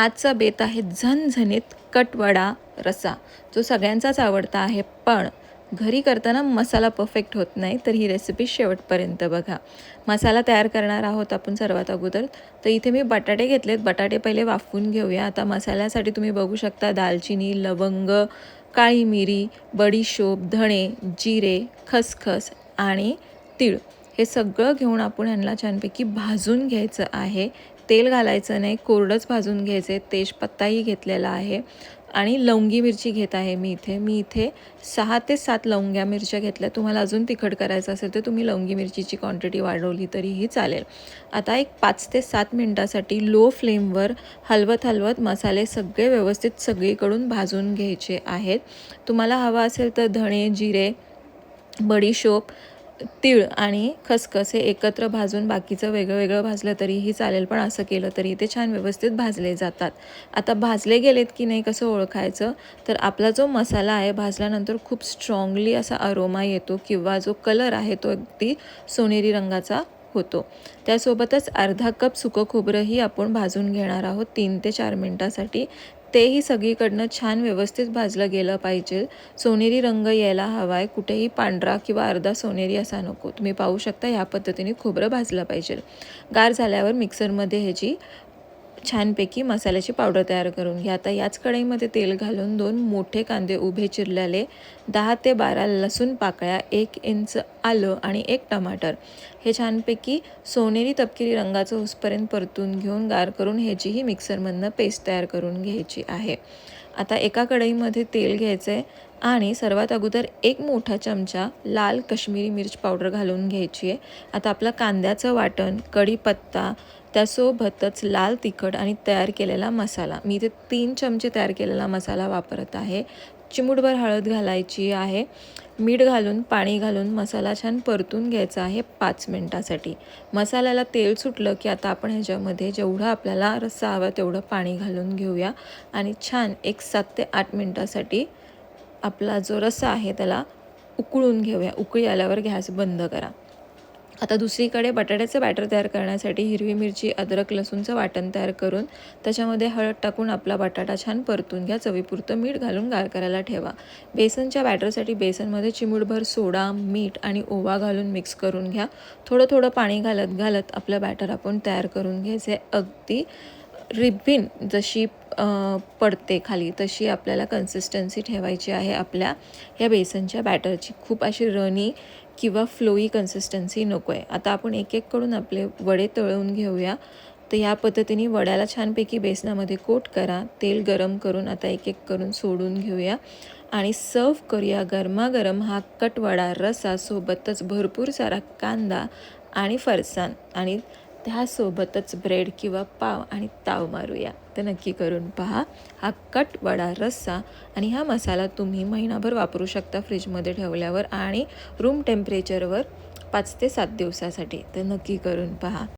आजचा बेत आहे झणझणीत कटवडा रस्सा, जो सगळ्यांचाच आवडता आहे. पण घरी करताना मसाला परफेक्ट होत नाही, तर ही रेसिपी शेवटपर्यंत बघा. मसाला तयार करणार आहोत आपण सर्वात अगोदर. तर इथे मी बटाटे घेतलेत. बटाटे पहिले वाफवून घेऊया. आता मसाल्यासाठी तुम्ही बघू शकता दालचिनी, लवंग, काळी मिरी, बडीशोप, धणे, जिरे, खसखस आणि तीळ हे सगळं घेऊन आपण ह्यांना छानपैकी भाजून घ्यायचं आहे. तेल घालायचं नाही, कोरडंच भाजून घ्यायचे. तेजपत्ताही घेतलेला आहे आणि लवंगी मिरची घेत आहे मी इथे 6 ते 7 लवंग्या मिरच्या घेतल्या. तुम्हाला अजून तिखट करायचं असेल तर तुम्ही लवंगी मिरचीची क्वांटिटी वाढवली तरीही चालेल. आता एक 5 ते 7 मिनटासाठी लो फ्लेमवर हलवत हलवत मसाले सगळे व्यवस्थित सगळीकडून भाजून घ्यायचे आहेत. तुम्हाला हवा असेल तर धणे, जिरे, बडीशोप, तीळ आणि खसखस हे एकत्र भाजून बाकीचं वेगळं वेगळं भाजलं तरीही चालेल, पण असं केलं तरी ते छान व्यवस्थित भाजले जातात. आता भाजले गेलेत की नाही कसं ओळखायचं, तर आपला जो मसाला आहे भाजल्यानंतर खूप स्ट्रॉंगली असा अरोमा येतो किंवा जो कलर आहे तो अगदी सोनेरी रंगाचा होतो. त्यासोबतच अर्धा कप सुकं खोबरंही आपण भाजून घेणार आहोत 3 ते 4 मिनटासाठी. तेही सगळीकडनं छान व्यवस्थित भाजलं गेलं पाहिजे. सोनेरी रंग यायला हवा आहे, कुठेही पांढरा किंवा अर्धा सोनेरी असा नको. तुम्ही पाहू शकता ह्या पद्धतीने खोबरं भाजलं पाहिजे. गार झाल्यावर मिक्सरमध्ये ह्याची छानपैकी मसाल्याची पावडर तयार करून घ्या. आता याच कढईमध्ये तेल घालून 2 मोठे कांदे उभे चिरलेले, 10 ते 12 लसूण पाकळ्या, 1 इंच आलं आणि 1 टमाटर हे छानपैकी सोनेरी तपकिरी रंगाचं होसपर्यंत परतून घेऊन गार करून ह्याचीही मिक्सरमधनं पेस्ट तयार करून घ्यायची आहे. आता एका कढईमध्ये तेल घ्यायचं आहे आणि सर्वात अगोदर 1 मोठा चमचा लाल कश्मीरी मिर्च पावडर घालून घ्यायची आहे. आता आपलं कांद्याचं वाटण, कढीपत्ता, त्यासोबतच लाल तिखट आणि तयार केलेला मसाला, मी इथे 3 चमचे तयार केलेला मसाला वापरत आहे. चिमूटभर हळद घालायची आहे. मीठ घालून पाणी घालून मसाला छान परतून घ्यायचा आहे 5 मिनटासाठी. मसाल्याला तेल सुटलं की आता आपण ह्याच्यामध्ये जेवढं आपल्याला रस्सा हवा तेवढं पाणी घालून घेऊया आणि छान एक 7 ते 8 मिनटासाठी आपला जो रस्सा आहे त्याला उकळून घेऊया. उकळी आल्यावर गॅस बंद करा. आता दुसरीकडे बटाट्याचं बॅटर तयार करण्यासाठी हिरवी मिरची, अद्रक, लसूणचं वाटण तयार करून त्याच्यामध्ये हळद टाकून आपला बटाटा छान परतून घ्या. चवीपुरतं मीठ घालून गार करायला ठेवा. बेसनच्या बॅटरसाठी बेसनमध्ये चिमूटभर सोडा, मीठ आणि ओवा घालून मिक्स करून घ्या. थोडं थोडं पाणी घालत घालत आपलं बॅटर आपण तयार करून घ्यायचं आहे. अगदी रिबीन जशी पडते खाली तशी आपल्याला कन्सिस्टन्सी ठेवायची आहे आपल्या या बेसनच्या बॅटरची. खूप अशी रनी किंवा फ्लोई कन्सिस्टन्सी नको आहे. आता आपण एक एक करून आपले वडे तळून घेऊया. तर ह्या पद्धतीने वड्याला छानपैकी बेसनामध्ये कोट करा. तेल गरम करून आता एक एक करून सोडून घेऊया आणि सर्व करूया. गरमागरम हा कटवडा रस्सा सोबतच भरपूर सारा कांदा आणि फरसाण आणि त्यासोबतच ब्रेड किंवा पाव आणि ताव मारूया. तर नक्की करून पहा. हा कटवडा रस्सा आणि हा मसाला तुम्ही महिनाभर वापरू शकता फ्रीजमध्ये ठेवल्यावर आणि रूम टेम्परेचरवर 5 ते 7 दिवसासाठी. तर नक्की करून पहा.